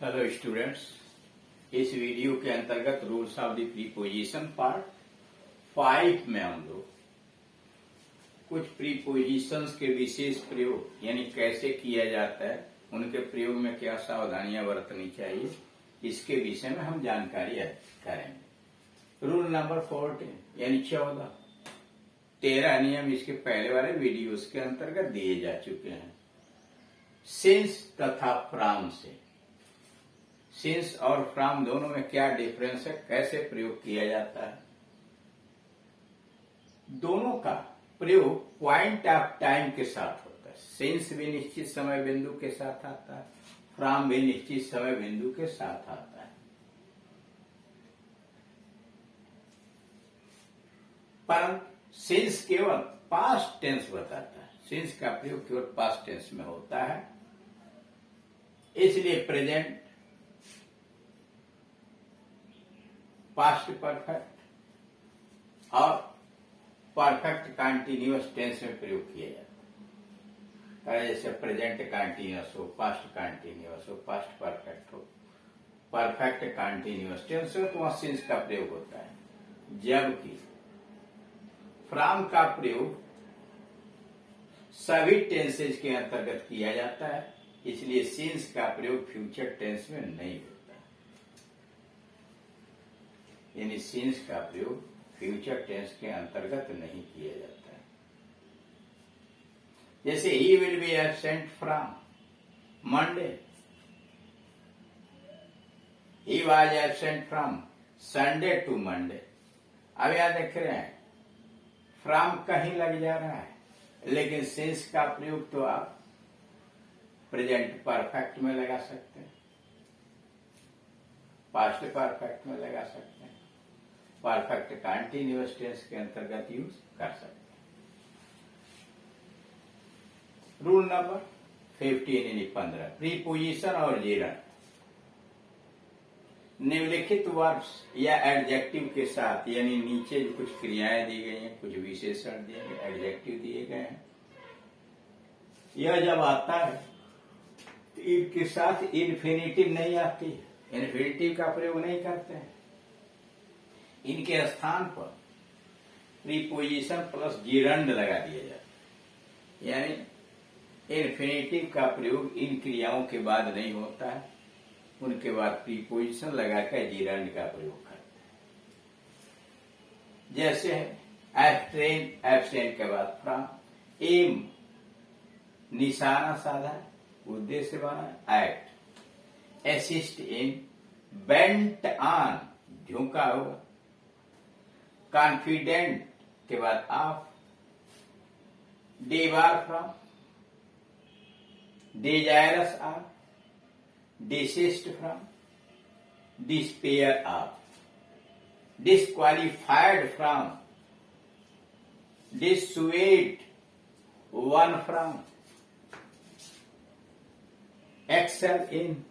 Hello students, इस video के अंतर्गत rules of the preposition part 5 में हम लोग कुछ प्रीपोजिशंस के विशेष प्रयोग यानी कैसे किया जाता है, उनके प्रयोग में क्या सावधानियां बरतनी चाहिए, इसके विषय में हम जानकारी करेंगे। रूल नंबर 14 यानी 13 नियम इसके पहले वाले वीडियोस के अंतर्गत दिए जा चुके हैं। सिंस तथा फ्रॉम से, सिंस और फ्रॉम दोनों में क्या डिफरेंस है, कैसे प्रयोग किया जाता है। दोनों का प्रयोग पॉइंट ऑफ टाइम के साथ होता है। सिंस भी निश्चित समय बिंदु के साथ आता है, फ्रॉम भी निश्चित समय बिंदु के साथ आता है। पर सिंस केवल पास्ट टेंस बताता है। सिंस का प्रयोग केवल पास्ट टेंस में होता है, इसलिए प्रेजेंट, पास्ट परफेक्ट और परफेक्ट कंटिन्यूअस टेंस में प्रयोग किया जाता है। जैसे प्रेजेंट कंटिन्यूअस हो, पास्ट कंटिन्यूअस हो, पास्ट परफेक्ट हो, परफेक्ट कंटिन्यूअस टेंस हो तो वहां सिंस का प्रयोग होता है। जबकि फ्रॉम का प्रयोग सभी टेंसेज के अंतर्गत किया जाता है, इसलिए सिंस का प्रयोग फ्यूचर टेंस में नहीं होता। यानी सिंस का प्रयोग फ्यूचर टेंस के अंतर्गत नहीं किया जाता है। जैसे he will be absent from Monday, he was absent from Sunday to Monday. अब यहां देख रहे हैं फ्रॉम कहीं लग जा रहा है, लेकिन सिंस का प्रयोग तो आप प्रेजेंट परफेक्ट में लगा सकते हैं, पास्ट परफेक्ट में लगा सकते हैं, परफेक्ट कंटिन्यूअस टेंस के अंतर्गत यूज कर सकते हैं। रूल नंबर 15 प्रीपोजिशन और जीरन। निम्नलिखित वर्ब्स या एडजेक्टिव के साथ, यानी नीचे जो कुछ क्रियाएं दी गई हैं, कुछ विशेषण दिए गए, एडजेक्टिव दिए गए हैं, यह जब आता है तो इनके साथ इन्फिनिटिव नहीं आती है। इन्फिनिटिव का प्रयोग नहीं करते हैं। इनके स्थान पर प्रीपोजिशन प्लस जीरंड लगा दिया जाता है। यानी इन्फिनिटिव का प्रयोग इन क्रियाओं के बाद नहीं होता है, उनके बाद प्रीपोजिशन लगाकर जीरंड का प्रयोग करते हैं। जैसे एब्सेंट, एब्सेंट के बाद फ्रॉम, एम निशाना साधा, उद्देश्य बना, act, assist in, bent on झुका हुआ, कॉन्फिडेंट के बाद of, debar from, desirous of, desist from, despair of, disqualified from, dissuade one from, excel in,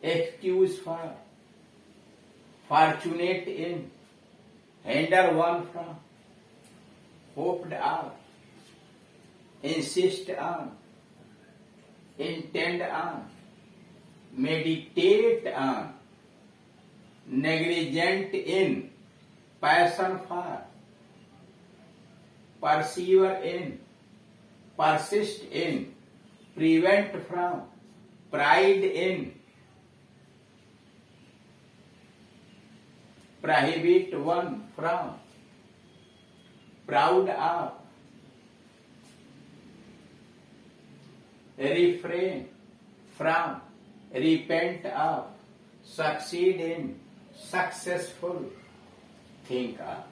excuse for, fortunate in, hinder one from, hoped of, insist on, intend on, meditate on, negligent in, passion for, persevere in, persist in, prevent from, pride in, prohibit one from, proud of, refrain from, repent of, succeed in, successful, think of।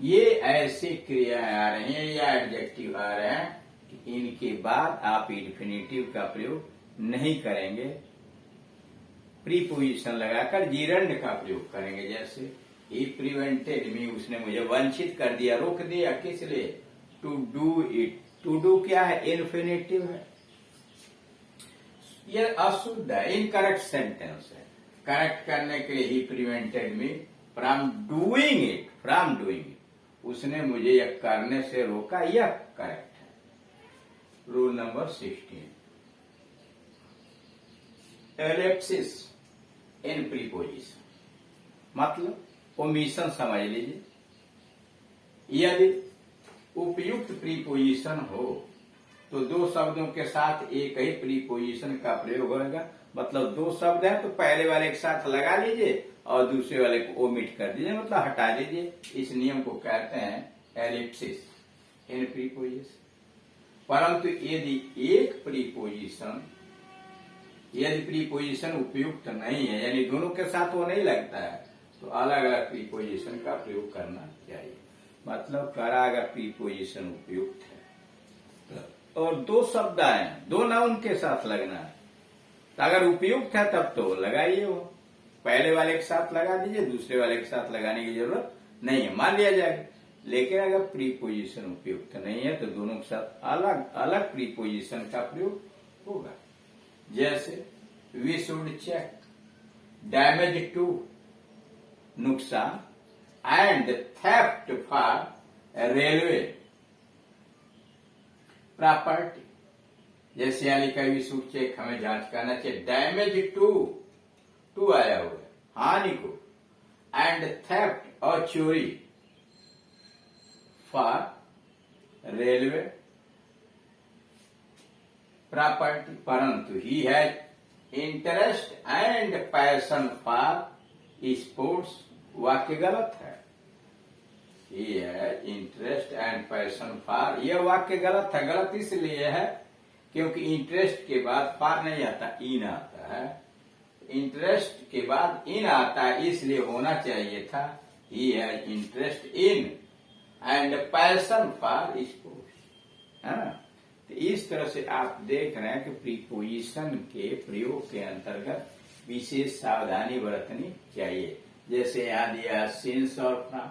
ये ऐसे क्रियाएं आ रही हैं या adjective आ रहे हैं कि इनके बाद आप इन्फिनिटिव का प्रयोग नहीं करेंगे, प्रीपोजिशन लगाकर जीरंड का प्रयोग करेंगे। जैसे ही प्रिवेंटेड मी, उसने मुझे वंचित कर दिया, रोक दिया, किस लिए, to do it. To do क्या है, इन्फिनिटिव है, यह अशुद्ध है, इनकरेक्ट सेंटेंस है। करेक्ट करने के लिए ही prevented me from doing it, from doing it, उसने मुझे यह करने से रोका, यह करेक्ट है। Rule number 16 ellipsis in preposition, मतलब ओमिशन समझ लीजिए। यदि उपयुक्त प्रीपोजिशन हो तो दो शब्दों के साथ एक ही प्रीपोजिशन का प्रयोग होगा। मतलब दो शब्द है तो पहले वाले के साथ लगा लीजिए और दूसरे वाले को ओमिट कर दीजिए, मतलब हटा दीजिए। इस नियम को कहते हैं एलिप्सिस इन प्रीपोजिशन। परंतु यदि प्रीपोजिशन उपयुक्त नहीं है, यानी दोनों के साथ वो नहीं लगता है, तो अलग अलग प्रीपोजिशन का प्रयोग करना चाहिए। मतलब करा अगर प्रीपोजिशन उपयुक्त है और दो शब्द आए, दो नाउन के साथ लगना है, तो अगर उपयुक्त है तब तो लगाइए, वो पहले वाले के साथ लगा दीजिए, दूसरे वाले के साथ लगाने की जरूरत नहीं है, मान लिया जाएगा। लेकिन अगर प्रीपोजिशन उपयुक्त नहीं है तो दोनों के साथ अलग अलग प्रीपोजिशन का प्रयोग होगा। जैसे we should check, damage to नुकसान, and theft for railway property. जैसे यहाँ लिखा वी शुड चेक, हमें जांच करना चाहिए, डैमेज टू आया हुआ है हानि को, एंड थेफ्ट और चोरी फॉर रेलवे प्रॉपर्टी। परंतु he has interest and passion for sports, वाक्य गलत है। ही है इंटरेस्ट एंड पैशन फॉर, यह वाक्य गलत है। गलत इसलिए है क्योंकि इंटरेस्ट के बाद फॉर नहीं आता, इन आता है। इंटरेस्ट के बाद इन आता है, इसलिए होना चाहिए था ही है interest in and passion for sports, है ना। तो इस तरह से आप देख रहे हैं कि प्रीपोजिशन के प्रयोग के अंतर्गत विशेष सावधानी बरतनी चाहिए। जैसे यहाँ दिया सिंस और फ्रॉम,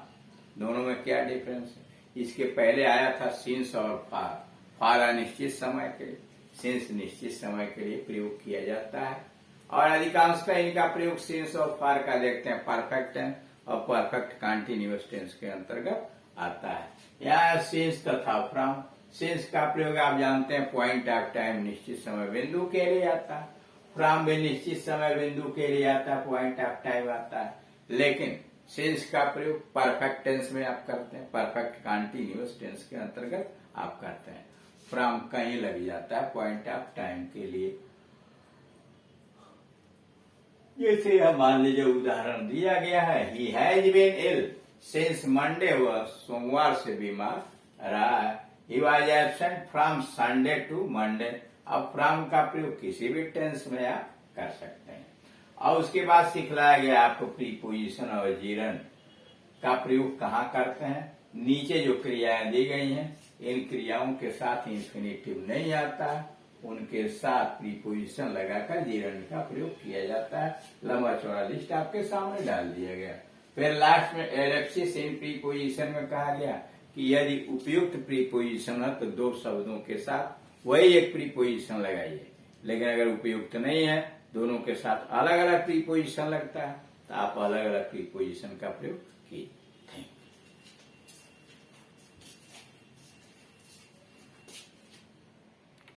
दोनों में क्या डिफरेंस है। इसके पहले आया था सिंस और फार, फार अनिश्चित समय के लिए, सिंस निश्चित समय के लिए प्रयोग किया जाता है। और अधिकांशतः इनका प्रयोग सिंस और फार का देखते हैं परफेक्ट टेंस और परफेक्ट कंटिन्यूअस टेंस के अंतर्गत आता है। यहाँ सिंस तथा फ्रॉम, सिंस का प्रयोग आप जानते हैं पॉइंट ऑफ टाइम निश्चित समय बिंदु के लिए आता है, फ्रॉम भी निश्चित समय बिंदु के लिए आता है, पॉइंट ऑफ टाइम आता है। लेकिन सिंस का प्रयोग परफेक्ट टेंस में आप करते हैं, परफेक्ट कंटिन्यूअस टेंस के अंतर्गत आप करते हैं। फ्रॉम कहीं लग जाता है पॉइंट ऑफ टाइम के लिए। जैसे हम मान लीजिए उदाहरण दिया गया है, he has been ill since Monday, वह सोमवार से बीमार रहा है। He was absent from Sunday to Monday. अब फ्रॉम का प्रयोग किसी भी टेंस में आप कर सकते हैं। और उसके बाद सिखलाया गया आपको प्रीपोजिशन और जीरन का प्रयोग कहाँ करते हैं। नीचे जो क्रियाएं दी गई हैं, इन क्रियाओं के साथ इंफिनिटिव नहीं आता, उनके साथ प्रीपोजिशन लगाकर जीरन का प्रयोग किया जाता है। लंबा चौड़ा लिस्ट आपके सामने डाल दिया गया। फिर लास्ट में एलिप्सिस इन प्रीपोजिशन में कहा गया कि यदि उपयुक्त प्रीपोजिशन है तो दो शब्दों के साथ वही एक प्रीपोजिशन लगाइए। लेकिन अगर उपयुक्त नहीं है, दोनों के साथ अलग अलग प्रीपोजिशन लगता है, तो आप अलग अलग प्रीपोजिशन का प्रयोग कीजिए।